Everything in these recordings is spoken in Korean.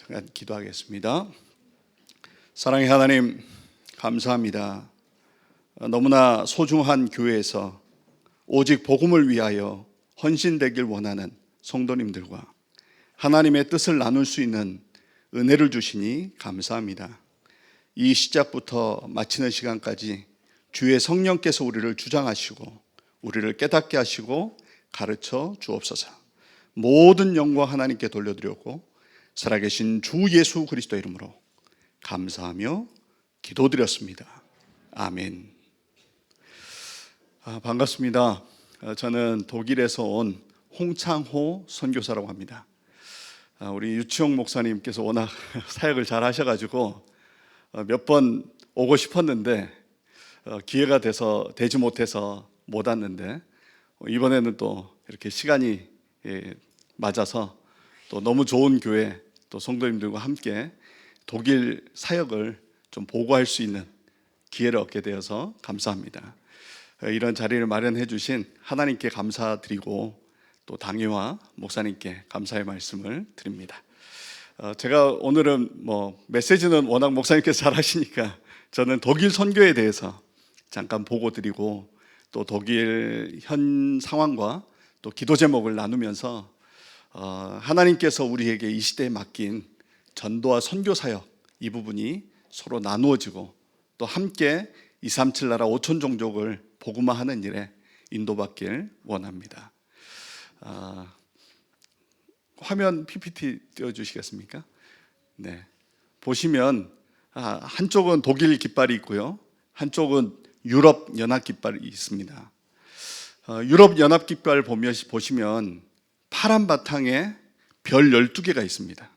잠깐 기도하겠습니다. 사랑의 하나님, 감사합니다. 너무나 소중한 교회에서 오직 복음을 위하여 헌신되길 원하는 성도님들과 하나님의 뜻을 나눌 수 있는 은혜를 주시니 감사합니다. 이 시작부터 마치는 시간까지 주의 성령께서 우리를 주장하시고 우리를 깨닫게 하시고 가르쳐 주옵소서. 모든 영광 하나님께 돌려드렸고 살아계신 주 예수 그리스도 이름으로 감사하며 기도드렸습니다. 아멘. 반갑습니다. 저는 독일에서 온 홍창호 선교사라고 합니다. 우리 유치용 목사님께서 워낙 사역을 잘 하셔가지고 몇 번 오고 싶었는데 기회가 되지 못해서 못 왔는데 이번에는 또 이렇게 시간이 맞아서 또 너무 좋은 교회 또 성도님들과 함께 독일 사역을 좀 보고할 수 있는 기회를 얻게 되어서 감사합니다. 이런 자리를 마련해 주신 하나님께 감사드리고 또 당회와 목사님께 감사의 말씀을 드립니다. 제가 오늘은 메시지는 워낙 목사님께서 잘 하시니까 저는 독일 선교에 대해서 잠깐 보고 드리고 또 독일 현 상황과 또 기도 제목을 나누면서 하나님께서 우리에게 이 시대에 맡긴 전도와 선교 사역 이 부분이 서로 나누어지고 또 함께 237 나라 5천 종족을 복음화하는 일에 인도받길 원합니다. 화면 PPT 띄워주시겠습니까? 네, 보시면 한쪽은 독일 깃발이 있고요, 한쪽은 유럽 연합 깃발이 있습니다. 유럽 연합 깃발 보시면 파란 바탕에 별 12개가 있습니다.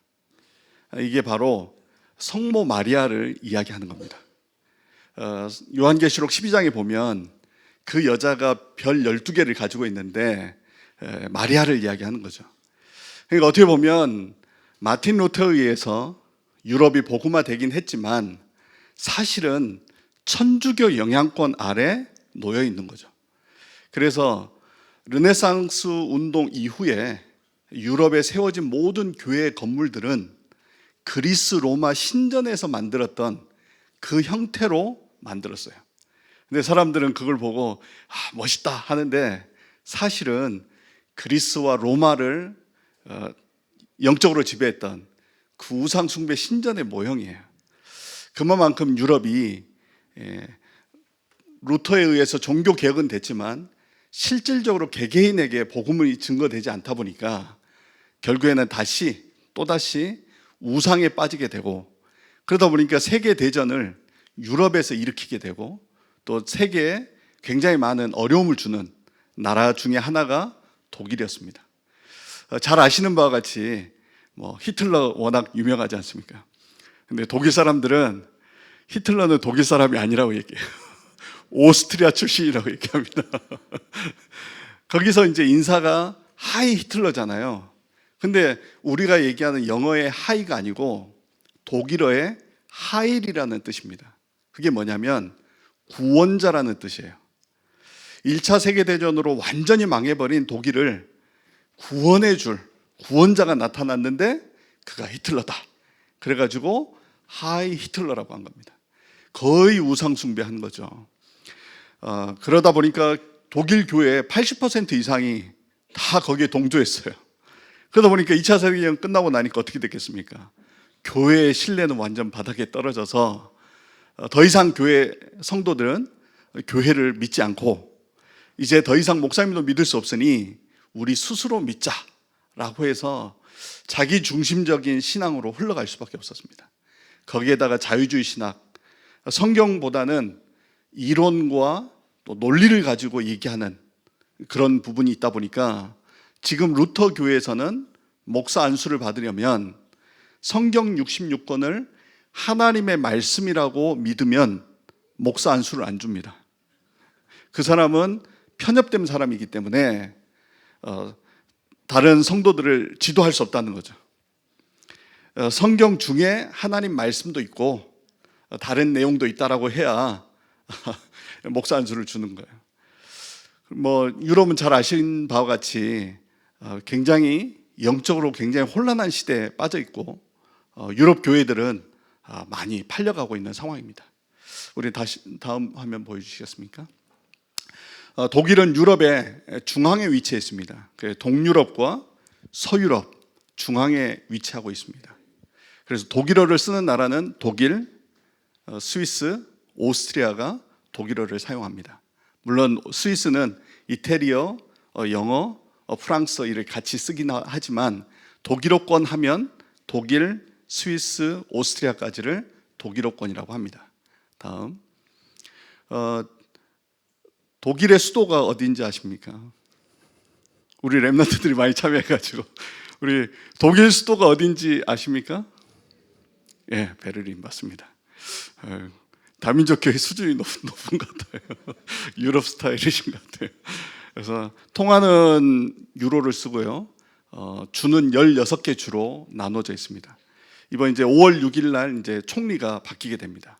이게 바로 성모 마리아를 이야기하는 겁니다. 요한계시록 12장에 보면 그 여자가 별 12개를 가지고 있는데 마리아를 이야기하는 거죠. 그러니까 어떻게 보면 마틴 루터에 의해서 유럽이 복음화되긴 했지만 사실은 천주교 영향권 아래 놓여 있는 거죠. 그래서 르네상스 운동 이후에 유럽에 세워진 모든 교회 건물들은 그리스 로마 신전에서 만들었던 그 형태로 만들었어요. 근데 사람들은 그걸 보고 멋있다 하는데 사실은 그리스와 로마를 영적으로 지배했던 그 우상 숭배 신전의 모형이에요. 그만큼 유럽이 루터에 의해서 종교 개혁은 됐지만 실질적으로 개개인에게 복음이 증거되지 않다 보니까 결국에는 또다시 우상에 빠지게 되고, 그러다 보니까 세계대전을 유럽에서 일으키게 되고 또 세계에 굉장히 많은 어려움을 주는 나라 중에 하나가 독일이었습니다. 잘 아시는 바와 같이 히틀러 워낙 유명하지 않습니까? 근데 독일 사람들은 히틀러는 독일 사람이 아니라고 얘기해요. 오스트리아 출신이라고 얘기합니다. 거기서 이제 인사가 하이 히틀러잖아요. 근데 우리가 얘기하는 영어의 하이가 아니고 독일어의 하일이라는 뜻입니다. 그게 뭐냐면 구원자라는 뜻이에요. 1차 세계대전으로 완전히 망해버린 독일을 구원해 줄 구원자가 나타났는데 그가 히틀러다. 그래가지고 하이 히틀러라고 한 겁니다. 거의 우상 숭배한 거죠. 그러다 보니까 독일 교회 80% 이상이 다 거기에 동조했어요. 그러다 보니까 2차 세계대전 끝나고 나니까 어떻게 됐겠습니까? 교회의 신뢰는 완전 바닥에 떨어져서 더 이상 교회 성도들은 교회를 믿지 않고 이제 더 이상 목사님도 믿을 수 없으니 우리 스스로 믿자라고 해서 자기 중심적인 신앙으로 흘러갈 수밖에 없었습니다. 거기에다가 자유주의 신학, 성경보다는 이론과 또 논리를 가지고 얘기하는 그런 부분이 있다 보니까 지금 루터 교회에서는 목사 안수를 받으려면 성경 66권을 하나님의 말씀이라고 믿으면 목사 안수를 안 줍니다. 그 사람은 편협된 사람이기 때문에 다른 성도들을 지도할 수 없다는 거죠. 성경 중에 하나님 말씀도 있고 다른 내용도 있다라고 해야 목사 안수를 주는 거예요. 유럽은 잘 아시는 바와 같이 굉장히 영적으로 굉장히 혼란한 시대에 빠져 있고 유럽 교회들은 많이 팔려가고 있는 상황입니다. 우리 다시 다음 화면 보여주시겠습니까? 독일은 유럽의 중앙에 위치해 있습니다. 동유럽과 서유럽 중앙에 위치하고 있습니다. 그래서 독일어를 쓰는 나라는 독일, 스위스, 오스트리아가 독일어를 사용합니다. 물론 스위스는 이태리어, 영어, 프랑스어 이를 같이 쓰긴 하지만 독일어권 하면 독일, 스위스, 오스트리아까지를 독일어권이라고 합니다. 다음, 독일의 수도가 어디인지 아십니까? 우리 랩런트들이 많이 참여해가지고 우리 독일 수도가 어딘지 아십니까? 예, 베를린 맞습니다. 다민족 교회 수준이 높은 것 같아요. 유럽 스타일이신 것 같아요. 그래서 통화는 유로를 쓰고요. 주는 16개 주로 나눠져 있습니다. 이번 이제 5월 6일 날 이제 총리가 바뀌게 됩니다.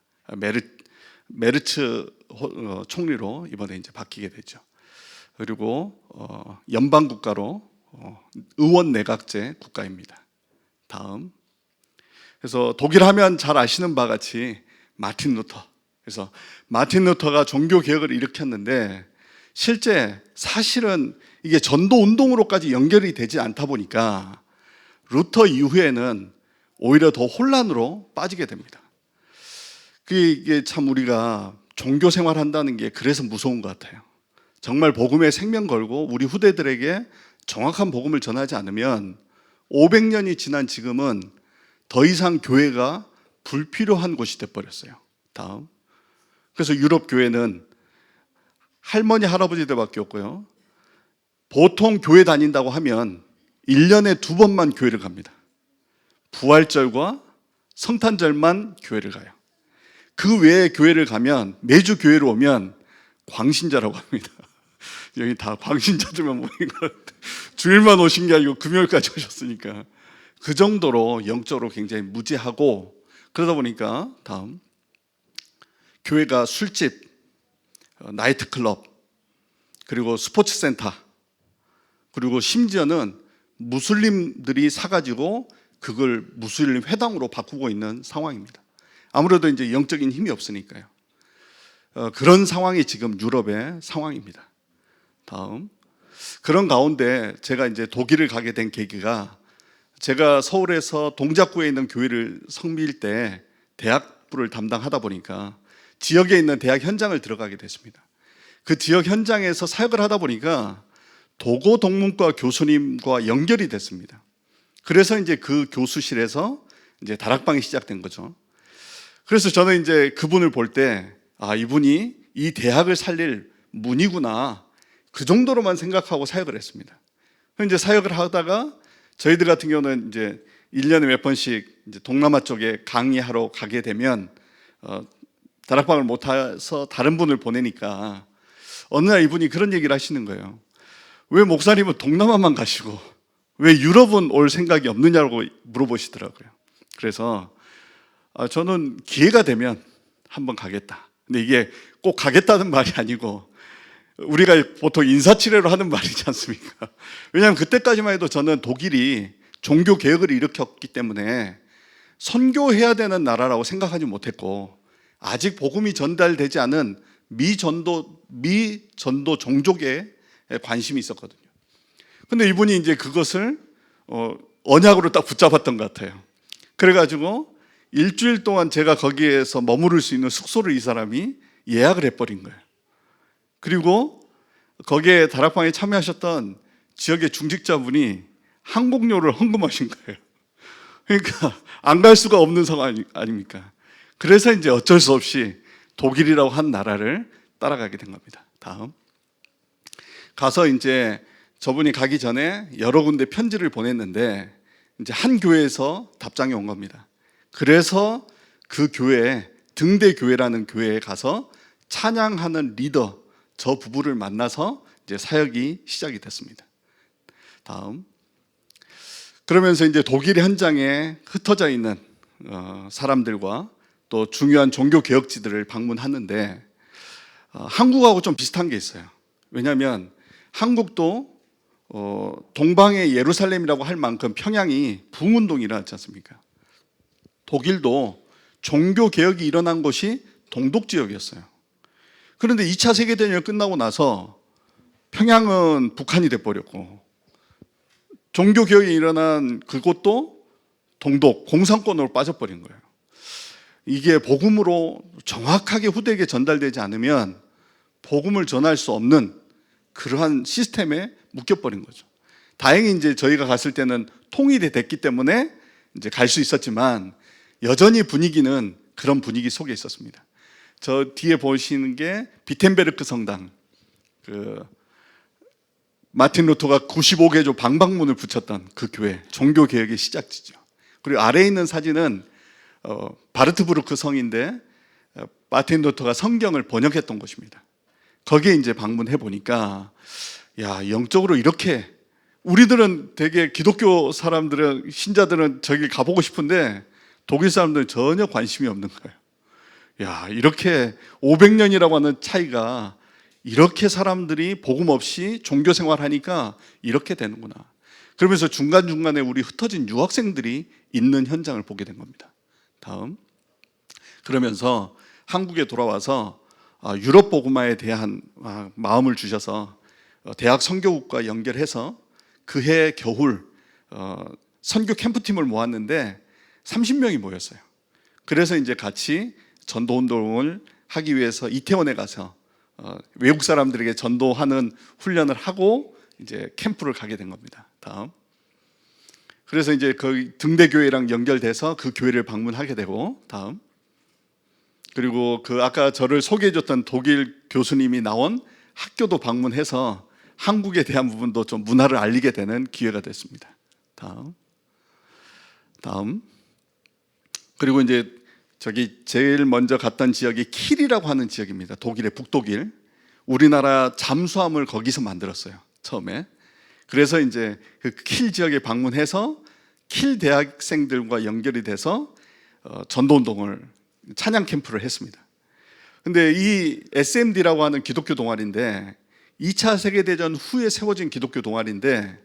메르츠 총리로 이번에 이제 바뀌게 되죠. 그리고 연방 국가로 의원 내각제 국가입니다. 다음. 그래서 독일 하면 잘 아시는 바 같이 마틴 루터. 그래서 마틴 루터가 종교 개혁을 일으켰는데 실제 사실은 이게 전도 운동으로까지 연결이 되지 않다 보니까 루터 이후에는 오히려 더 혼란으로 빠지게 됩니다. 이게 참 우리가 종교 생활한다는 게 그래서 무서운 것 같아요. 정말 복음에 생명 걸고 우리 후대들에게 정확한 복음을 전하지 않으면 500년이 지난 지금은 더 이상 교회가 불필요한 곳이 돼버렸어요. 다음. 그래서 유럽 교회는 할머니, 할아버지들밖에 없고요. 보통 교회 다닌다고 하면 1년에 2번만 교회를 갑니다. 부활절과 성탄절만 교회를 가요. 그 외에 교회를 가면 매주 교회로 오면 광신자라고 합니다. 여기 다 광신자들만 모인 것 같아요. 주일만 오신 게 아니고 금요일까지 오셨으니까 그 정도로 영적으로 굉장히 무지하고 그러다 보니까 다음 교회가 술집, 나이트클럽 그리고 스포츠센터 그리고 심지어는 무슬림들이 사가지고 그걸 무슬림 회당으로 바꾸고 있는 상황입니다. 아무래도 이제 영적인 힘이 없으니까요. 그런 상황이 지금 유럽의 상황입니다. 다음. 그런 가운데 제가 이제 독일을 가게 된 계기가 제가 서울에서 동작구에 있는 교회를 섬길 때 대학부를 담당하다 보니까 지역에 있는 대학 현장을 들어가게 됐습니다. 그 지역 현장에서 사역을 하다 보니까 도고 동문과 교수님과 연결이 됐습니다. 그래서 이제 그 교수실에서 이제 다락방이 시작된 거죠. 그래서 저는 이제 그분을 볼 때 이분이 이 대학을 살릴 문이구나. 그 정도로만 생각하고 사역을 했습니다. 이제 사역을 하다가 저희들 같은 경우는 이제 1년에 몇 번씩 이제 동남아 쪽에 강의하러 가게 되면 다락방을 못 해서 다른 분을 보내니까 어느 날 이분이 그런 얘기를 하시는 거예요. 왜 목사님은 동남아만 가시고 왜 유럽은 올 생각이 없느냐고 물어보시더라고요. 그래서 저는 기회가 되면 한번 가겠다. 근데 이게 꼭 가겠다는 말이 아니고 우리가 보통 인사치레로 하는 말이지 않습니까? 왜냐하면 그때까지만 해도 저는 독일이 종교 개혁을 일으켰기 때문에 선교해야 되는 나라라고 생각하지 못했고 아직 복음이 전달되지 않은 미전도 종족에 관심이 있었거든요. 근데 이분이 이제 그것을 언약으로 딱 붙잡았던 것 같아요. 그래가지고 일주일 동안 제가 거기에서 머무를 수 있는 숙소를 이 사람이 예약을 해버린 거예요. 그리고 거기에 다락방에 참여하셨던 지역의 중직자분이 항공료를 헌금하신 거예요. 그러니까 안 갈 수가 없는 상황 아닙니까? 그래서 이제 어쩔 수 없이 독일이라고 한 나라를 따라가게 된 겁니다. 다음. 가서 이제 저분이 가기 전에 여러 군데 편지를 보냈는데 이제 한 교회에서 답장이 온 겁니다. 그래서 그 교회, 등대교회라는 교회에 가서 찬양하는 리더, 저 부부를 만나서 이제 사역이 시작이 됐습니다. 다음. 그러면서 이제 독일 현장에 흩어져 있는 사람들과 또 중요한 종교 개혁지들을 방문하는데 한국하고 좀 비슷한 게 있어요. 왜냐하면 한국도 동방의 예루살렘이라고 할 만큼 평양이 부흥운동이 일어났지 않습니까? 독일도 종교 개혁이 일어난 곳이 동독 지역이었어요. 그런데 2차 세계대전이 끝나고 나서 평양은 북한이 돼버렸고, 종교 개혁이 일어난 그곳도 동독 공산권으로 빠져버린 거예요. 이게 복음으로 정확하게 후대에게 전달되지 않으면 복음을 전할 수 없는 그러한 시스템에 묶여버린 거죠. 다행히 이제 저희가 갔을 때는 통일이 됐기 때문에 이제 갈 수 있었지만 여전히 분위기는 그런 분위기 속에 있었습니다. 저 뒤에 보시는 게 비텐베르크 성당, 마틴 루터가 95개조 방방문을 붙였던 그 교회, 종교 개혁의 시작지죠. 그리고 아래에 있는 사진은 바르트부르크 성인데 마틴 루터가 성경을 번역했던 곳입니다. 거기에 이제 방문해 보니까, 야, 영적으로 이렇게, 우리들은 되게 기독교 사람들은, 신자들은 저기 가보고 싶은데 독일 사람들은 전혀 관심이 없는 거예요. 야, 이렇게 500년이라고 하는 차이가, 이렇게 사람들이 복음 없이 종교 생활하니까 이렇게 되는구나. 그러면서 중간중간에 우리 흩어진 유학생들이 있는 현장을 보게 된 겁니다. 다음. 그러면서 한국에 돌아와서 유럽 복음화에 대한 마음을 주셔서 대학 선교국과 연결해서 그해 겨울 선교 캠프팀을 모았는데 30명이 모였어요. 그래서 이제 같이 전도 운동을 하기 위해서 이태원에 가서 외국 사람들에게 전도하는 훈련을 하고 이제 캠프를 가게 된 겁니다. 다음. 그래서 이제 그 등대교회랑 연결돼서 그 교회를 방문하게 되고, 다음. 그리고 그 아까 저를 소개해줬던 독일 교수님이 나온 학교도 방문해서 한국에 대한 부분도 좀 문화를 알리게 되는 기회가 됐습니다. 다음. 그리고 이제 저기 제일 먼저 갔던 지역이 킬이라고 하는 지역입니다. 독일의 북독일. 우리나라 잠수함을 거기서 만들었어요, 처음에. 그래서 이제 그 킬 지역에 방문해서 킬 대학생들과 연결이 돼서 전도운동을, 찬양 캠프를 했습니다. 근데 이 SMD라고 하는 기독교 동아리인데 2차 세계대전 후에 세워진 기독교 동아리인데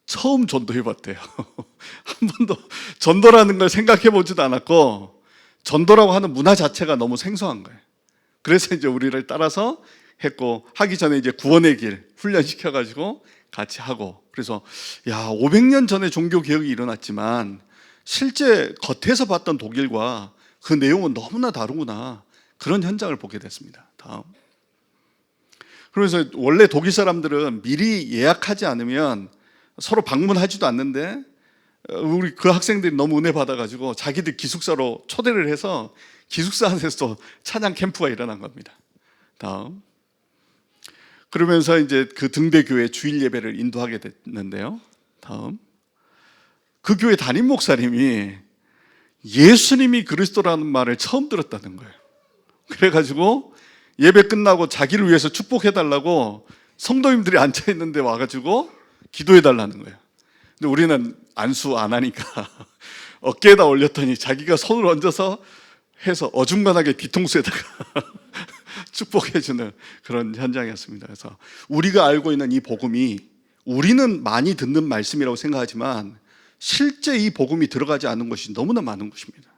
처음 전도해봤대요. 한 번도 전도라는 걸 생각해보지도 않았고 전도라고 하는 문화 자체가 너무 생소한 거예요. 그래서 이제 우리를 따라서 했고, 하기 전에 이제 구원의 길 훈련시켜가지고 같이 하고, 그래서 500년 전에 종교 개혁이 일어났지만 실제 겉에서 봤던 독일과 그 내용은 너무나 다르구나, 그런 현장을 보게 됐습니다. 다음. 그래서 원래 독일 사람들은 미리 예약하지 않으면 서로 방문하지도 않는데 우리 그 학생들이 너무 은혜 받아가지고 자기들 기숙사로 초대를 해서 기숙사 안에서 찬양 캠프가 일어난 겁니다. 다음. 그러면서 이제 그 등대교회 주일 예배를 인도하게 됐는데요. 다음. 그 교회 담임 목사님이 예수님이 그리스도라는 말을 처음 들었다는 거예요. 그래가지고 예배 끝나고 자기를 위해서 축복해달라고 성도님들이 앉아있는데 와가지고 기도해달라는 거예요. 근데 우리는 안수 안 하니까 어깨에다 올렸더니 자기가 손을 얹어서 해서 어중간하게 뒤통수에다가 축복해주는 그런 현장이었습니다. 그래서 우리가 알고 있는 이 복음이, 우리는 많이 듣는 말씀이라고 생각하지만 실제 이 복음이 들어가지 않은 것이 너무나 많은 것입니다.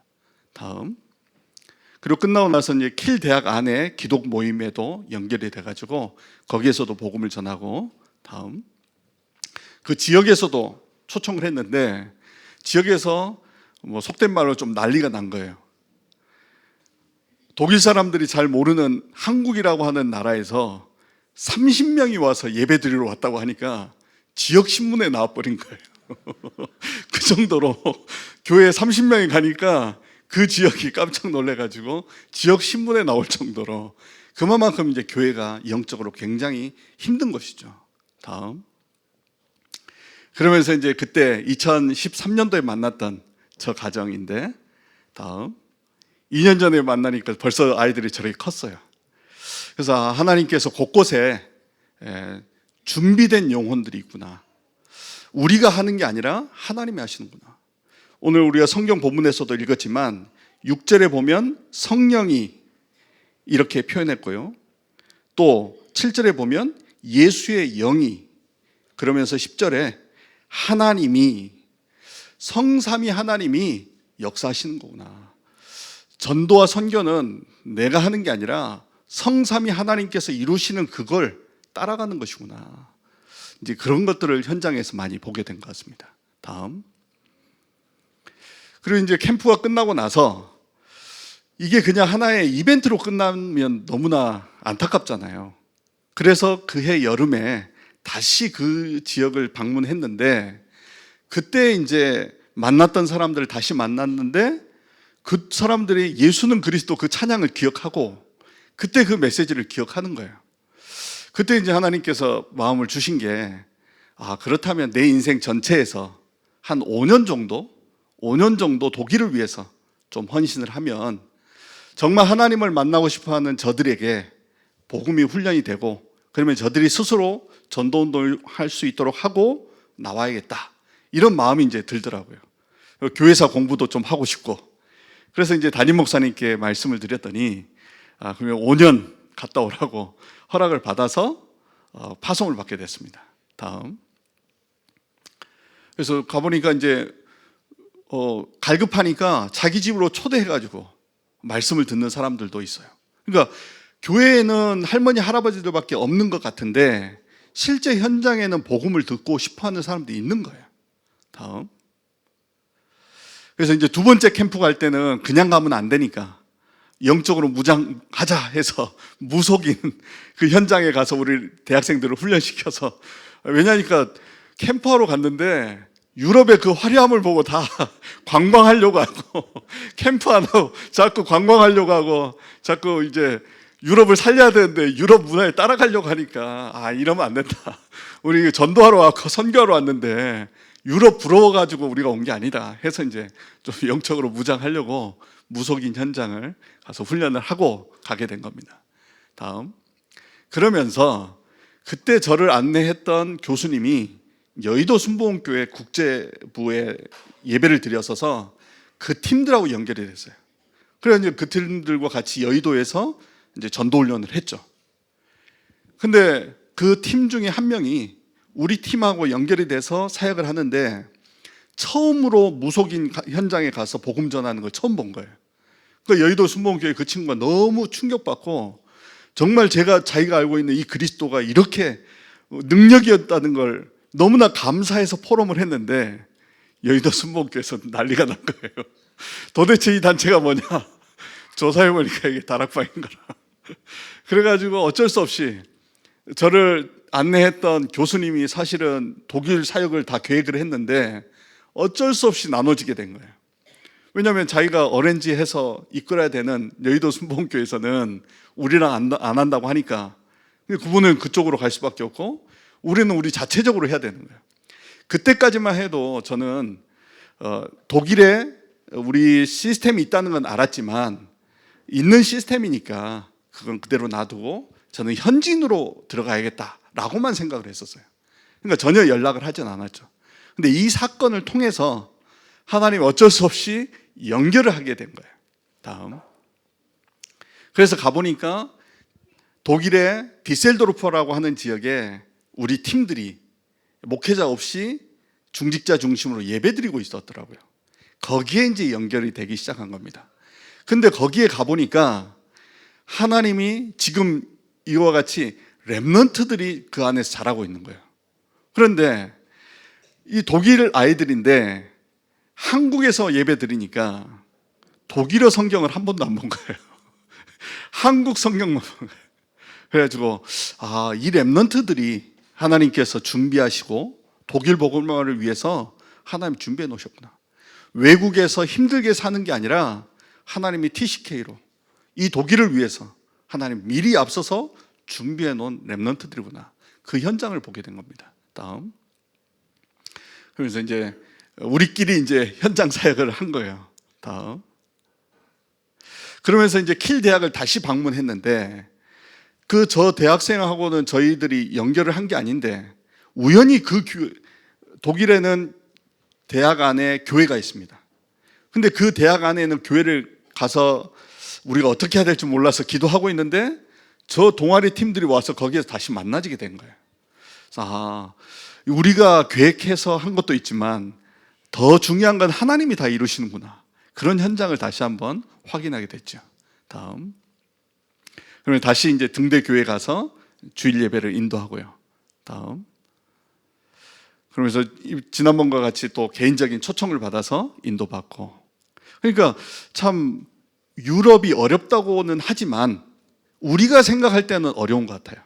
다음. 그리고 끝나고 나서 이제 킬 대학 안에 기독 모임에도 연결이 돼가지고 거기에서도 복음을 전하고, 다음. 그 지역에서도 초청을 했는데 지역에서 속된 말로 좀 난리가 난 거예요. 독일 사람들이 잘 모르는 한국이라고 하는 나라에서 30명이 와서 예배 드리러 왔다고 하니까 지역 신문에 나와버린 거예요. 그 정도로 교회에 30명이 가니까 그 지역이 깜짝 놀래가지고 지역 신문에 나올 정도로, 그만큼 이제 교회가 영적으로 굉장히 힘든 것이죠. 다음. 그러면서 이제 그때 2013년도에 만났던 저 가정인데, 다음. 2년 전에 만나니까 벌써 아이들이 저렇게 컸어요. 그래서 하나님께서 곳곳에 준비된 영혼들이 있구나. 우리가 하는 게 아니라 하나님이 하시는구나. 오늘 우리가 성경 본문에서도 읽었지만 6절에 보면 성령이 이렇게 표현했고요. 또 7절에 보면 예수의 영이, 그러면서 10절에 하나님이, 성삼위 하나님이 역사하시는 거구나. 전도와 선교는 내가 하는 게 아니라 성삼위 하나님께서 이루시는 그걸 따라가는 것이구나. 이제 그런 것들을 현장에서 많이 보게 된 것 같습니다. 다음. 그리고 이제 캠프가 끝나고 나서 이게 그냥 하나의 이벤트로 끝나면 너무나 안타깝잖아요. 그래서 그해 여름에 다시 그 지역을 방문했는데, 그때 이제 만났던 사람들을 다시 만났는데, 그 사람들이 예수는 그리스도 그 찬양을 기억하고 그때 그 메시지를 기억하는 거예요. 그때 이제 하나님께서 마음을 주신 게, 그렇다면 내 인생 전체에서 한 5년 정도 독일을 위해서 좀 헌신을 하면 정말 하나님을 만나고 싶어 하는 저들에게 복음이 훈련이 되고, 그러면 저들이 스스로 전도운동을 할 수 있도록 하고 나와야겠다. 이런 마음이 이제 들더라고요. 교회사 공부도 좀 하고 싶고. 그래서 이제 담임 목사님께 말씀을 드렸더니, 그러면 5년 갔다 오라고 허락을 받아서 파송을 받게 됐습니다. 다음. 그래서 가보니까 이제 갈급하니까 자기 집으로 초대해가지고 말씀을 듣는 사람들도 있어요. 그러니까 교회에는 할머니 할아버지들밖에 없는 것 같은데 실제 현장에는 복음을 듣고 싶어하는 사람들이 있는 거예요. 다음. 그래서 이제 두 번째 캠프 갈 때는 그냥 가면 안 되니까 영적으로 무장하자 해서 무속인 그 현장에 가서 우리 대학생들을 훈련시켜서, 왜냐니까 캠프하러 갔는데 유럽의 그 화려함을 보고 다 관광하려고 하고, 캠프 안 하고 자꾸 관광하려고 하고, 자꾸 이제 유럽을 살려야 되는데 유럽 문화에 따라가려고 하니까 이러면 안 된다. 우리 전도하러 왔고 선교하러 왔는데 유럽 부러워가지고 우리가 온 게 아니다 해서 이제 좀 영적으로 무장하려고 무속인 현장을 가서 훈련을 하고 가게 된 겁니다. 다음. 그러면서 그때 저를 안내했던 교수님이 여의도 순복음교회 국제부에 예배를 드렸어서 그 팀들하고 연결이 됐어요. 그래서 이제 그 팀들과 같이 여의도에서 이제 전도훈련을 했죠. 근데 그 팀 중에 한 명이 우리 팀하고 연결이 돼서 사역을 하는데 처음으로 무속인 현장에 가서 복음 전하는 걸 처음 본 거예요. 그 여의도 순복음교회 그 친구가 너무 충격받고, 정말 자기가 알고 있는 이 그리스도가 이렇게 능력이었다는 걸 너무나 감사해서 포럼을 했는데 여의도 순복음교회에서 난리가 난 거예요. 도대체 이 단체가 뭐냐? 조사해보니까 이게 다락방인 거라. 그래가지고 어쩔 수 없이 저를 안내했던 교수님이 사실은 독일 사역을 다 계획을 했는데 어쩔 수 없이 나눠지게 된 거예요. 왜냐하면 자기가 어렌지해서 이끌어야 되는 여의도 순복음교회에서는 우리랑 안 한다고 하니까 그분은 그쪽으로 갈 수밖에 없고 우리는 우리 자체적으로 해야 되는 거예요. 그때까지만 해도 저는 독일에 우리 시스템이 있다는 건 알았지만 있는 시스템이니까 그건 그대로 놔두고 저는 현지인으로 들어가야겠다라고만 생각을 했었어요. 그러니까 전혀 연락을 하진 않았죠. 근데 이 사건을 통해서 하나님이 어쩔 수 없이 연결을 하게 된 거예요. 다음. 그래서 가보니까 독일의 디셀도르프라고 하는 지역에 우리 팀들이 목회자 없이 중직자 중심으로 예배드리고 있었더라고요. 거기에 이제 연결이 되기 시작한 겁니다. 근데 거기에 가보니까 하나님이 지금 이와 같이 렘넌트들이 그 안에서 자라고 있는 거예요. 그런데 이 독일 아이들인데 한국에서 예배 드리니까 독일어 성경을 한 번도 안 본 거예요. 한국 성경만 본 거예요. 그래가지고 이 렘넌트들이 하나님께서 준비하시고 독일 복음화를 위해서 하나님 준비해 놓으셨구나. 외국에서 힘들게 사는 게 아니라 하나님이 TCK로 이 독일을 위해서 하나님 미리 앞서서 준비해 놓은 렘넌트들이구나. 그 현장을 보게 된 겁니다. 다음. 그래서 이제 우리끼리 이제 현장 사역을 한 거예요. 다음. 그러면서 이제 킬 대학을 다시 방문했는데 저 대학생하고는 저희들이 연결을 한 게 아닌데 우연히 독일에는 대학 안에 교회가 있습니다. 근데 그 대학 안에는 교회를 가서 우리가 어떻게 해야 될지 몰라서 기도하고 있는데 저 동아리 팀들이 와서 거기에서 다시 만나지게 된 거예요. 그래서 우리가 계획해서 한 것도 있지만 더 중요한 건 하나님이 다 이루시는구나. 그런 현장을 다시 한번 확인하게 됐죠. 다음. 그러면 다시 이제 등대 교회 가서 주일 예배를 인도하고요. 다음. 그러면서 지난번과 같이 또 개인적인 초청을 받아서 인도받고. 그러니까 참 유럽이 어렵다고는 하지만 우리가 생각할 때는 어려운 것 같아요.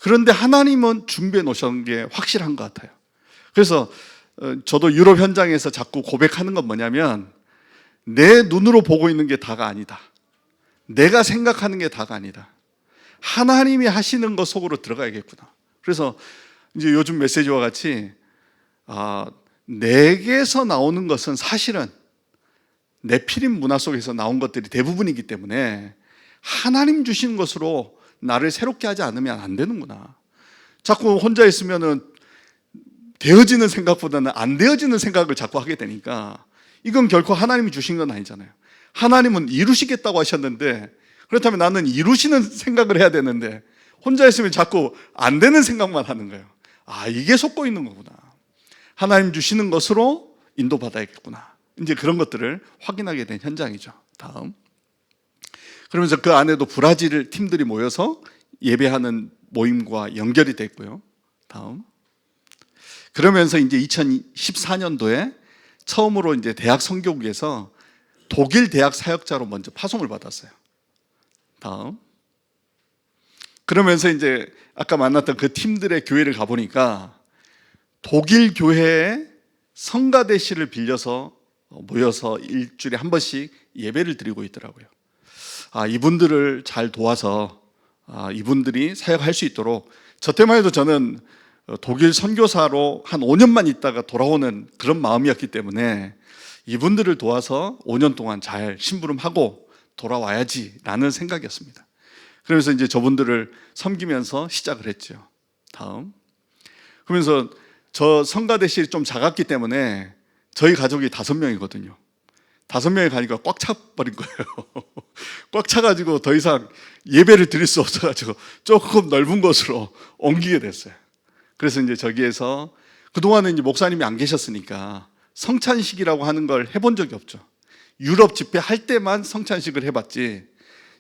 그런데 하나님은 준비해 놓으신 게 확실한 것 같아요. 그래서 저도 유럽 현장에서 자꾸 고백하는 건 뭐냐면, 내 눈으로 보고 있는 게 다가 아니다. 내가 생각하는 게 다가 아니다. 하나님이 하시는 것 속으로 들어가야겠구나. 그래서 이제 요즘 메시지와 같이 내게서 나오는 것은 사실은 네피림 문화 속에서 나온 것들이 대부분이기 때문에 하나님 주신 것으로 나를 새롭게 하지 않으면 안 되는구나. 자꾸 혼자 있으면은 되어지는 생각보다는 안 되어지는 생각을 자꾸 하게 되니까 이건 결코 하나님이 주신 건 아니잖아요. 하나님은 이루시겠다고 하셨는데, 그렇다면 나는 이루시는 생각을 해야 되는데 혼자 있으면 자꾸 안 되는 생각만 하는 거예요. 이게 속고 있는 거구나. 하나님 주시는 것으로 인도받아야겠구나. 이제 그런 것들을 확인하게 된 현장이죠. 다음. 그러면서 그 안에도 브라질 팀들이 모여서 예배하는 모임과 연결이 됐고요. 다음. 그러면서 이제 2014년도에 처음으로 이제 대학 선교국에서 독일 대학 사역자로 먼저 파송을 받았어요. 다음. 그러면서 이제 아까 만났던 그 팀들의 교회를 가보니까 독일 교회에 성가대실을 빌려서 모여서 일주일에 한 번씩 예배를 드리고 있더라고요. 이분들을 잘 도와서 이분들이 사역할 수 있도록, 저 때만 해도 저는 독일 선교사로 한 5년만 있다가 돌아오는 그런 마음이었기 때문에 이분들을 도와서 5년 동안 잘 심부름하고 돌아와야지라는 생각이었습니다. 그러면서 이제 저분들을 섬기면서 시작을 했죠. 다음. 그러면서 저 성가대실이 좀 작았기 때문에 저희 가족이 5명이거든요. 5명이 가니까 꽉 차버린 거예요. 꽉 차가지고 더 이상 예배를 드릴 수 없어가지고 조금 넓은 곳으로 옮기게 됐어요. 그래서 이제 저기에서 그동안은 이제 목사님이 안 계셨으니까 성찬식이라고 하는 걸 해본 적이 없죠. 유럽 집회 할 때만 성찬식을 해봤지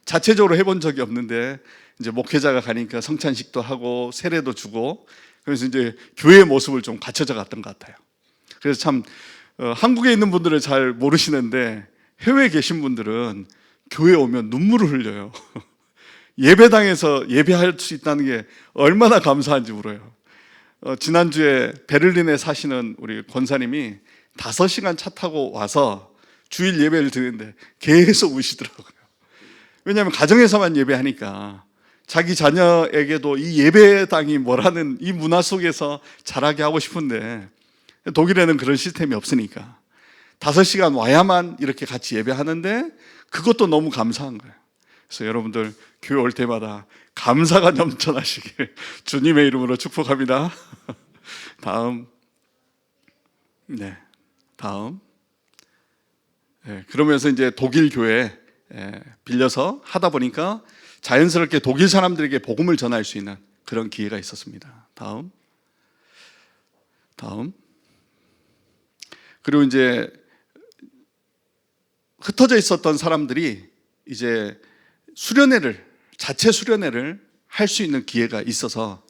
자체적으로 해본 적이 없는데, 이제 목회자가 가니까 성찬식도 하고 세례도 주고, 그래서 이제 교회의 모습을 좀 갖춰져 갔던 것 같아요. 그래서 참 한국에 있는 분들은 잘 모르시는데 해외에 계신 분들은 교회 오면 눈물을 흘려요. 예배당에서 예배할 수 있다는 게 얼마나 감사한지 물어요. 지난주에 베를린에 사시는 우리 권사님이 5시간 차 타고 와서 주일 예배를 드리는데 계속 우시더라고요. 왜냐하면 가정에서만 예배하니까 자기 자녀에게도 이 예배당이 뭐라는 이 문화 속에서 자라게 하고 싶은데, 독일에는 그런 시스템이 없으니까 5시간 와야만 이렇게 같이 예배하는데 그것도 너무 감사한 거예요. 그래서 여러분들 교회 올 때마다 감사가 넘쳐나시길 주님의 이름으로 축복합니다. 다음. 네. 다음. 그러면서 이제 독일 교회 빌려서 하다 보니까 자연스럽게 독일 사람들에게 복음을 전할 수 있는 그런 기회가 있었습니다. 다음. 그리고 이제 흩어져 있었던 사람들이 이제 자체 수련회를 할 수 있는 기회가 있어서,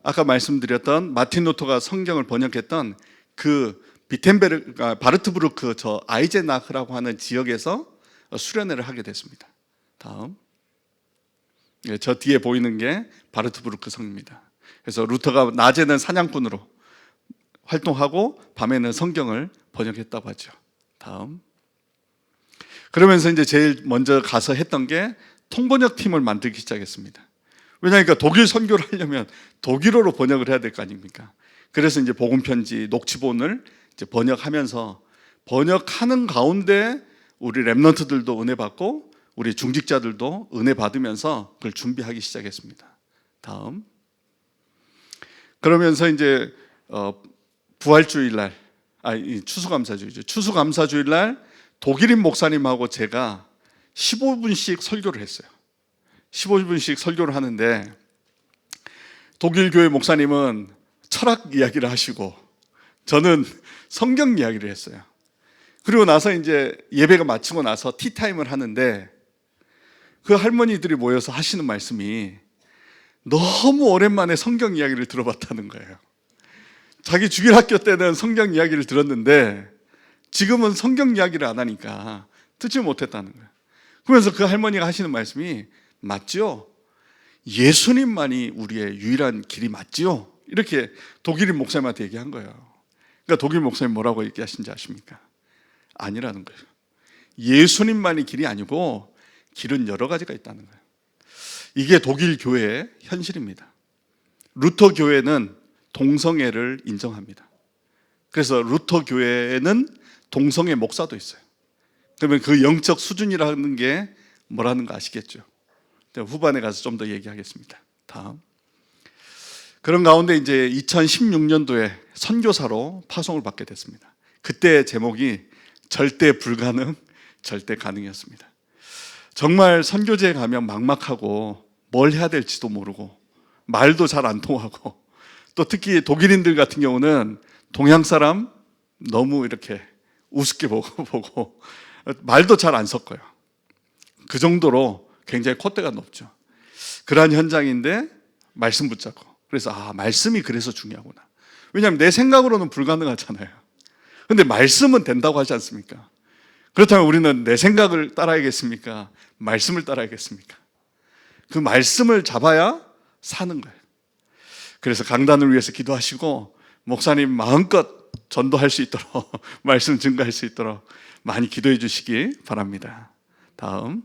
아까 말씀드렸던 마틴 루터가 성경을 번역했던 그 바르트부르크 저 아이젠하흐라고 하는 지역에서 수련회를 하게 됐습니다. 다음. 저 뒤에 보이는 게 바르트부르크 성입니다. 그래서 루터가 낮에는 사냥꾼으로 활동하고 밤에는 성경을 번역했다고 하죠. 다음. 그러면서 이제 제일 먼저 가서 했던 게 통번역 팀을 만들기 시작했습니다. 왜냐하니까 독일 선교를 하려면 독일어로 번역을 해야 될 거 아닙니까? 그래서 이제 복음 편지, 녹취본을 이제 번역하면서, 번역하는 가운데 우리 렘넌트들도 은혜 받고 우리 중직자들도 은혜 받으면서 그걸 준비하기 시작했습니다. 다음. 그러면서 이제 부활주일날, 추수감사주의죠. 추수감사주일날 독일인 목사님하고 제가 15분씩 설교를 했어요. 15분씩 설교를 하는데, 독일 교회 목사님은 철학 이야기를 하시고 저는 성경 이야기를 했어요. 그리고 나서 이제 예배가 마치고 나서 티타임을 하는데 그 할머니들이 모여서 하시는 말씀이 너무 오랜만에 성경 이야기를 들어봤다는 거예요. 자기 주일학교 때는 성경 이야기를 들었는데 지금은 성경 이야기를 안 하니까 듣지 못했다는 거예요. 그러면서 그 할머니가 하시는 말씀이 맞죠? 예수님만이 우리의 유일한 길이 맞죠? 이렇게 독일인 목사님한테 얘기한 거예요. 그러니까 독일 목사님 뭐라고 얘기하신지 아십니까? 아니라는 거예요. 예수님만이 길이 아니고 길은 여러 가지가 있다는 거예요. 이게 독일 교회의 현실입니다. 루터 교회는 동성애를 인정합니다. 그래서 루터 교회에는 동성애 목사도 있어요. 그러면 그 영적 수준이라는 게 뭐라는 거 아시겠죠? 후반에 가서 좀 더 얘기하겠습니다. 다음. 그런 가운데 이제 2016년도에 선교사로 파송을 받게 됐습니다. 그때 제목이 절대 불가능, 절대 가능이었습니다. 정말 선교지에 가면 막막하고 뭘 해야 될지도 모르고 말도 잘 안 통하고 또 특히 독일인들 같은 경우는 동양 사람 너무 이렇게 우습게 보고 말도 잘 안 섞어요. 그 정도로 굉장히 콧대가 높죠. 그러한 현장인데 말씀 붙잡고, 그래서 말씀이 그래서 중요하구나. 왜냐하면 내 생각으로는 불가능하잖아요. 근데 말씀은 된다고 하지 않습니까? 그렇다면 우리는 내 생각을 따라야겠습니까? 말씀을 따라야겠습니까? 그 말씀을 잡아야 사는 거예요. 그래서 강단을 위해서 기도하시고 목사님 마음껏 전도할 수 있도록 말씀 증거할 수 있도록 많이 기도해 주시기 바랍니다. 다음.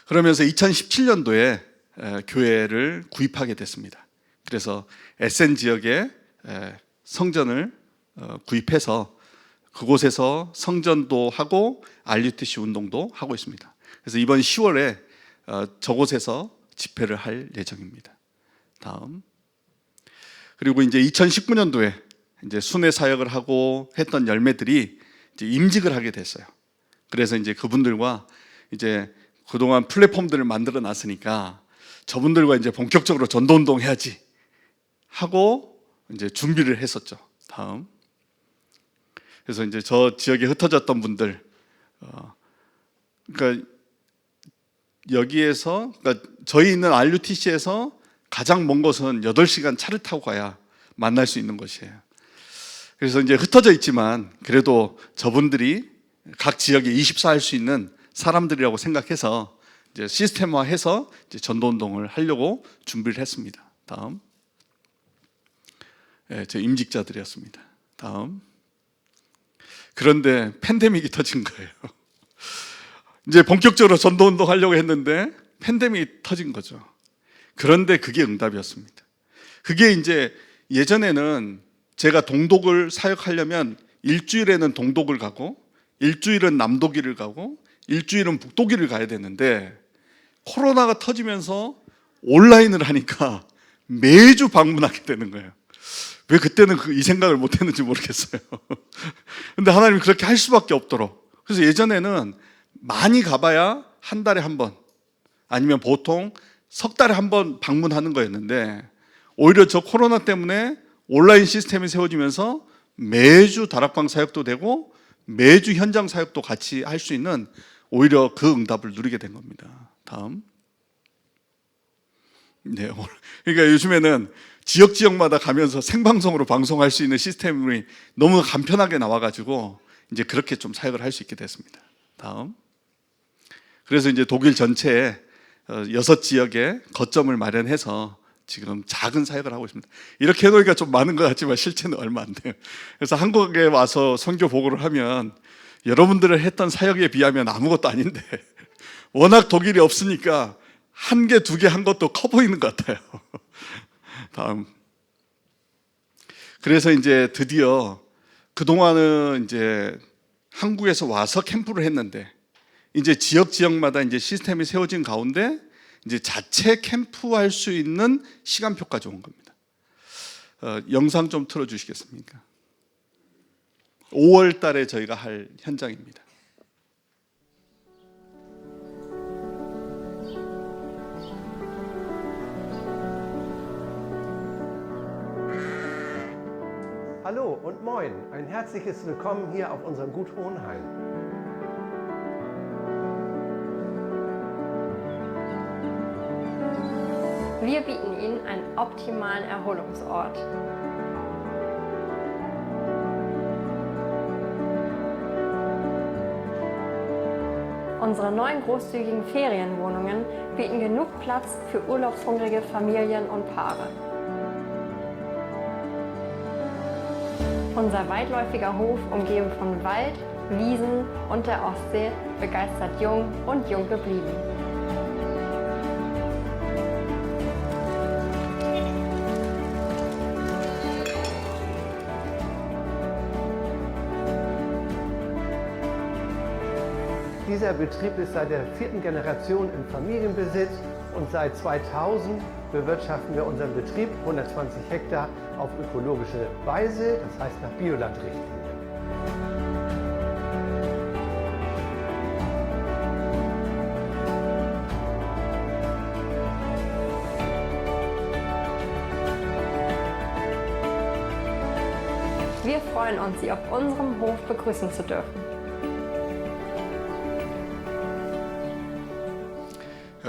그러면서 2017년도에 교회를 구입하게 됐습니다. 그래서 에센 지역에 성전을 구입해서 그곳에서 성전도 하고 RUTC 운동도 하고 있습니다. 그래서 이번 10월에 저곳에서 집회를 할 예정입니다. 다음. 그리고 이제 2019년도에 이제 순회 사역을 하고 했던 열매들이 이제 임직을 하게 됐어요. 그래서 이제 그분들과 이제 그동안 플랫폼들을 만들어 놨으니까 저분들과 이제 본격적으로 전도 운동 해야지 하고 이제 준비를 했었죠. 다음. 그래서 이제 저 지역에 흩어졌던 분들, 그러니까 여기에서, 그러니까 저희 있는 RUTC에서 가장 먼 곳은 8시간 차를 타고 가야 만날 수 있는 곳이에요. 그래서 이제 흩어져 있지만 그래도 저분들이 각 지역에 24할 수 있는 사람들이라고 생각해서 이제 시스템화해서 이제 전도 운동을 하려고 준비를 했습니다. 다음. 제 임직자들이었습니다. 다음. 그런데 팬데믹이 터진 거예요. 이제 본격적으로 전도 운동 하려고 했는데 팬데믹이 터진 거죠. 그런데 그게 응답이었습니다. 그게 이제 예전에는 제가 동독을 사역하려면 일주일에는 동독을 가고 일주일은 남독일을 가고 일주일은 북독일을 가야 되는데 코로나가 터지면서 온라인을 하니까 매주 방문하게 되는 거예요. 왜 그때는 이 생각을 못 했는지 모르겠어요. 근데 하나님이 그렇게 할 수밖에 없도록. 그래서 예전에는 많이 가봐야 한 달에 한 번, 아니면 보통 석 달에 한 번 방문하는 거였는데 오히려 저 코로나 때문에 온라인 시스템이 세워지면서 매주 다락방 사역도 되고 매주 현장 사역도 같이 할 수 있는 오히려 그 응답을 누리게 된 겁니다. 다음. 네, 그러니까 요즘에는 지역마다 가면서 생방송으로 방송할 수 있는 시스템이 너무 간편하게 나와가지고 이제 그렇게 좀 사역을 할 수 있게 됐습니다. 다음. 그래서 이제 독일 전체에 6지역에 거점을 마련해서 지금 작은 사역을 하고 있습니다. 이렇게 해놓으니까 좀 많은 것 같지만 실제는 얼마 안 돼요. 그래서 한국에 와서 선교 보고를 하면 여러분들을 했던 사역에 비하면 아무것도 아닌데 워낙 독일이 없으니까 한 개, 두 개 한 것도 커 보이는 것 같아요. 다음. 그래서 이제 드디어 그동안은 이제 한국에서 와서 캠프를 했는데 이제 지역마다 이제 시스템이 세워진 가운데 이제 자체 캠프할 수 있는 시간표까지 온 겁니다. 영상 좀 틀어주시겠습니까? 5월 달에 저희가 할 현장입니다. Hallo und moin, ein herzliches Willkommen hier auf unserem Gut Hohenheim. Wir bieten Ihnen einen optimalen Erholungsort. Unsere neuen großzügigen Ferienwohnungen bieten genug Platz für urlaubshungrige Familien und Paare. Unser weitläufiger Hof, umgeben von Wald, Wiesen und der Ostsee, begeistert jung und jung geblieben. Dieser Betrieb ist seit der 4. Generation im Familienbesitz und seit 2000 bewirtschaften wir unseren Betrieb 120 Hektar auf ökologische Weise, das heißt nach Biolandrichtlinie. Wir freuen uns, Sie auf unserem Hof begrüßen zu dürfen.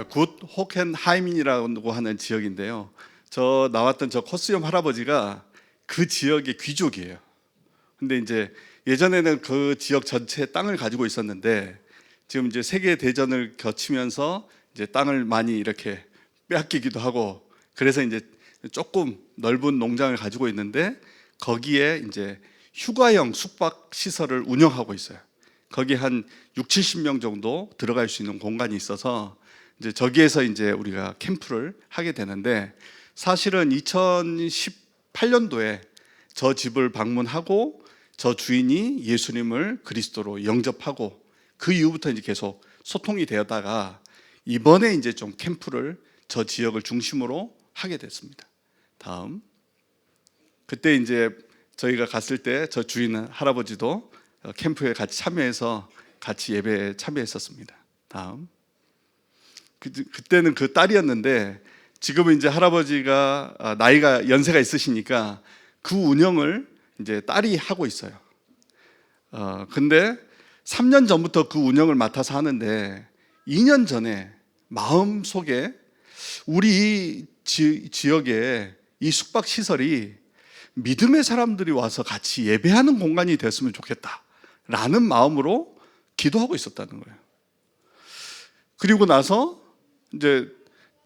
굿 호켄하임이라고 하는 지역인데요. 저 나왔던 저 코스염 할아버지가 그 지역의 귀족이에요. 근데 이제 예전에는 그 지역 전체 땅을 가지고 있었는데 지금 이제 세계 대전을 거치면서 이제 땅을 많이 이렇게 빼앗기기도 하고 그래서 이제 조금 넓은 농장을 가지고 있는데 거기에 이제 휴가형 숙박 시설을 운영하고 있어요. 거기 한 6, 70명 정도 들어갈 수 있는 공간이 있어서 이제 저기에서 이제 우리가 캠프를 하게 되는데 사실은 2018년도에 저 집을 방문하고 저 주인이 예수님을 그리스도로 영접하고 그 이후부터 이제 계속 소통이 되었다가 이번에 이제 좀 캠프를 저 지역을 중심으로 하게 됐습니다. 다음. 그때 이제 저희가 갔을 때 저 주인 할아버지도 캠프에 같이 참여해서 같이 예배에 참여했었습니다. 다음. 그때는 그 딸이었는데 지금은 이제 할아버지가 나이가 연세가 있으시니까 그 운영을 이제 딸이 하고 있어요. 근데 3년 전부터 그 운영을 맡아서 하는데 2년 전에 마음속에 우리 지역에 이 숙박 시설이 믿음의 사람들이 와서 같이 예배하는 공간이 됐으면 좋겠다라는 마음으로 기도하고 있었다는 거예요. 그리고 나서 이제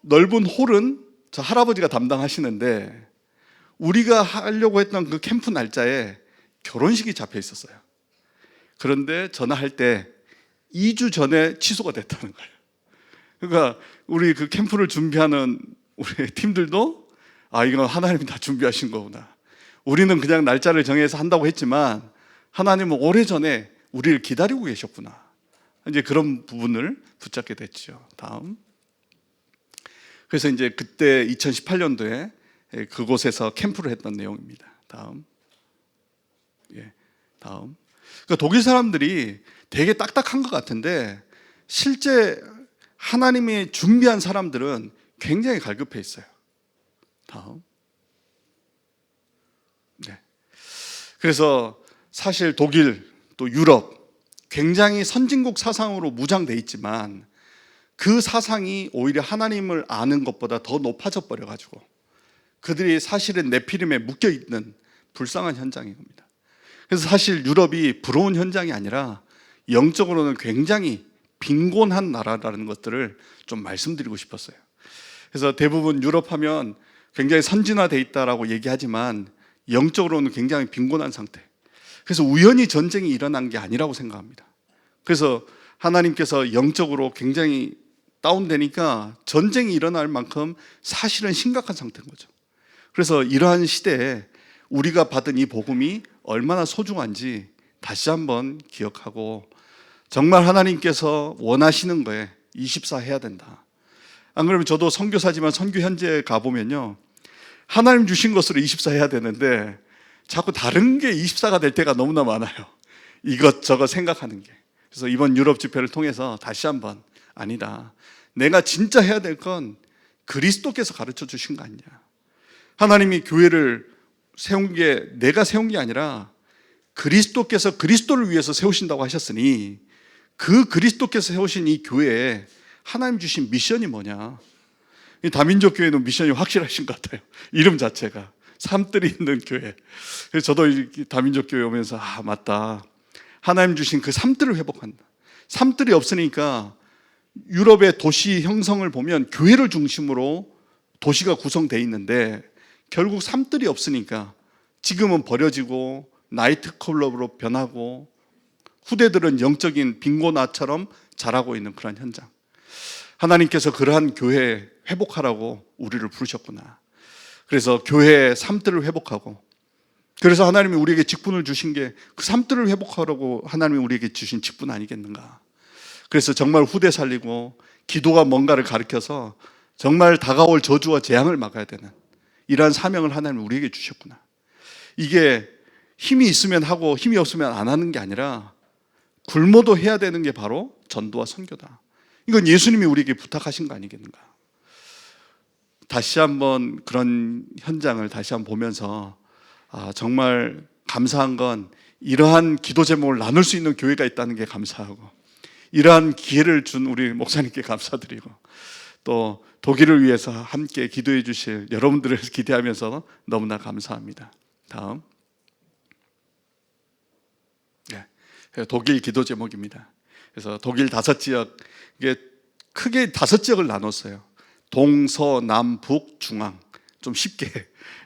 넓은 홀은 저 할아버지가 담당하시는데 우리가 하려고 했던 그 캠프 날짜에 결혼식이 잡혀 있었어요. 그런데 전화할 때 2주 전에 취소가 됐다는 거예요. 그러니까 우리 그 캠프를 준비하는 우리 팀들도 이건 하나님이 다 준비하신 거구나. 우리는 그냥 날짜를 정해서 한다고 했지만 하나님은 오래전에 우리를 기다리고 계셨구나. 이제 그런 부분을 붙잡게 됐죠. 다음. 그래서 이제 그때 2018년도에 그곳에서 캠프를 했던 내용입니다. 다음. 다음. 그러니까 독일 사람들이 되게 딱딱한 것 같은데 실제 하나님이 준비한 사람들은 굉장히 갈급해 있어요. 다음. 그래서 사실 독일 또 유럽 굉장히 선진국 사상으로 무장돼 있지만 그 사상이 오히려 하나님을 아는 것보다 더 높아져 버려가지고 그들이 사실은 네피림에 묶여 있는 불쌍한 현장인 겁니다. 그래서 사실 유럽이 부러운 현장이 아니라 영적으로는 굉장히 빈곤한 나라라는 것들을 좀 말씀드리고 싶었어요. 그래서 대부분 유럽 하면 굉장히 선진화돼 있다라고 얘기하지만 영적으로는 굉장히 빈곤한 상태. 그래서 우연히 전쟁이 일어난 게 아니라고 생각합니다. 그래서 하나님께서 영적으로 굉장히 다운되니까 전쟁이 일어날 만큼 사실은 심각한 상태인 거죠. 그래서 이러한 시대에 우리가 받은 이 복음이 얼마나 소중한지 다시 한번 기억하고 정말 하나님께서 원하시는 거에 24 해야 된다. 안 그러면 저도 선교사지만 선교 현지에 가보면요, 하나님 주신 것으로 24 해야 되는데 자꾸 다른 게 24가 될 때가 너무나 많아요. 이것저것 생각하는 게. 그래서 이번 유럽 집회를 통해서 다시 한번 아니다, 내가 진짜 해야 될 건 그리스도께서 가르쳐 주신 거 아니냐. 하나님이 교회를 세운 게 내가 세운 게 아니라 그리스도께서 그리스도를 위해서 세우신다고 하셨으니 그 그리스도께서 세우신 이 교회에 하나님 주신 미션이 뭐냐? 이 다민족 교회는 미션이 확실하신 것 같아요. 이름 자체가 삶들이 있는 교회. 그래서 저도 이 다민족 교회 오면서 맞다. 하나님 주신 그 삶들을 회복한다. 삶들이 없으니까 유럽의 도시 형성을 보면 교회를 중심으로 도시가 구성되어 있는데 결국 삶들이 없으니까 지금은 버려지고 나이트클럽으로 변하고 후대들은 영적인 빈곤아처럼 자라고 있는 그런 현장. 하나님께서 그러한 교회 회복하라고 우리를 부르셨구나. 그래서 교회의 삶들을 회복하고, 그래서 하나님이 우리에게 직분을 주신 게 그 삶들을 회복하라고 하나님이 우리에게 주신 직분 아니겠는가. 그래서 정말 후대 살리고 기도가 뭔가를 가르쳐서 정말 다가올 저주와 재앙을 막아야 되는 이러한 사명을 하나님이 우리에게 주셨구나. 이게 힘이 있으면 하고 힘이 없으면 안 하는 게 아니라 굶어도 해야 되는 게 바로 전도와 선교다. 이건 예수님이 우리에게 부탁하신 거 아니겠는가. 다시 한번 그런 현장을 다시 한번 보면서 정말 감사한 건 이러한 기도 제목을 나눌 수 있는 교회가 있다는 게 감사하고, 이러한 기회를 준 우리 목사님께 감사드리고, 또 독일을 위해서 함께 기도해 주실 여러분들을 기대하면서 너무나 감사합니다. 다음, 독일 기도 제목입니다. 그래서 독일 5지역, 이게 크게 5지역을 나눴어요. 동, 서, 남, 북, 중앙. 좀 쉽게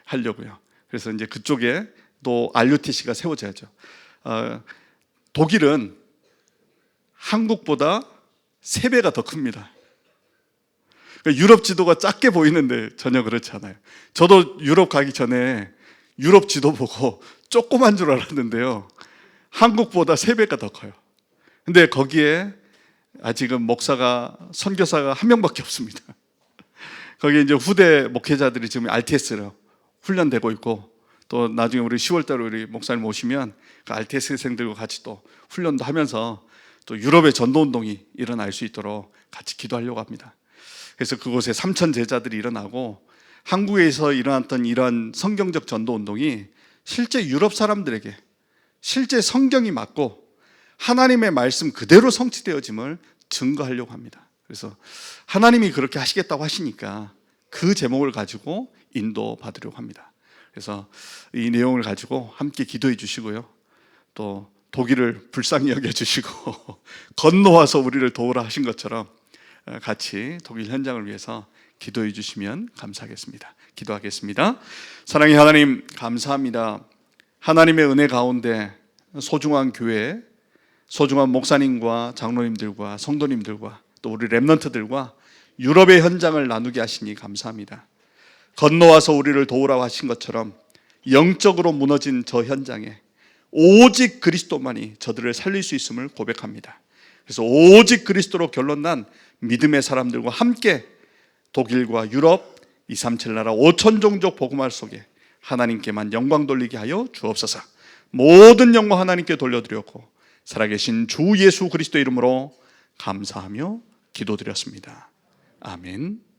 하려고요. 그래서 이제 그쪽에 또 RUTC가 세워져야죠. 독일은 한국보다 3배가 더 큽니다. 그러니까 유럽 지도가 작게 보이는데 전혀 그렇지 않아요. 저도 유럽 가기 전에 유럽 지도 보고 조그만 줄 알았는데요, 한국보다 3배가 더 커요. 근데 거기에 아직은 목사가, 선교사가 1명밖에 없습니다. 거기에 이제 후대 목회자들이 지금 RTS로 훈련되고 있고, 또 나중에 우리 10월달에 우리 목사님 오시면 그 RTS생들과 같이 또 훈련도 하면서 또 유럽의 전도운동이 일어날 수 있도록 같이 기도하려고 합니다. 그래서 그곳에 3,000 제자들이 일어나고, 한국에서 일어났던 이러한 성경적 전도운동이 실제 유럽 사람들에게 실제 성경이 맞고 하나님의 말씀 그대로 성취되어짐을 증거하려고 합니다. 그래서 하나님이 그렇게 하시겠다고 하시니까 그 제목을 가지고 인도받으려고 합니다. 그래서 이 내용을 가지고 함께 기도해 주시고요, 또 독일을 불쌍히 여겨주시고 건너와서 우리를 도우라 하신 것처럼 같이 독일 현장을 위해서 기도해 주시면 감사하겠습니다. 기도하겠습니다. 사랑의 하나님, 감사합니다. 하나님의 은혜 가운데 소중한 교회, 소중한 목사님과 장로님들과 성도님들과 또 우리 렘넌트들과 유럽의 현장을 나누게 하시니 감사합니다. 건너와서 우리를 도우라고 하신 것처럼 영적으로 무너진 저 현장에 오직 그리스도만이 저들을 살릴 수 있음을 고백합니다. 그래서 오직 그리스도로 결론난 믿음의 사람들과 함께 독일과 유럽 237 나라 5천 종족 복음화 속에 하나님께만 영광 돌리게 하여 주옵소서. 모든 영광 하나님께 돌려드렸고 살아계신 주 예수 그리스도 이름으로 감사하며 기도드렸습니다. 아멘.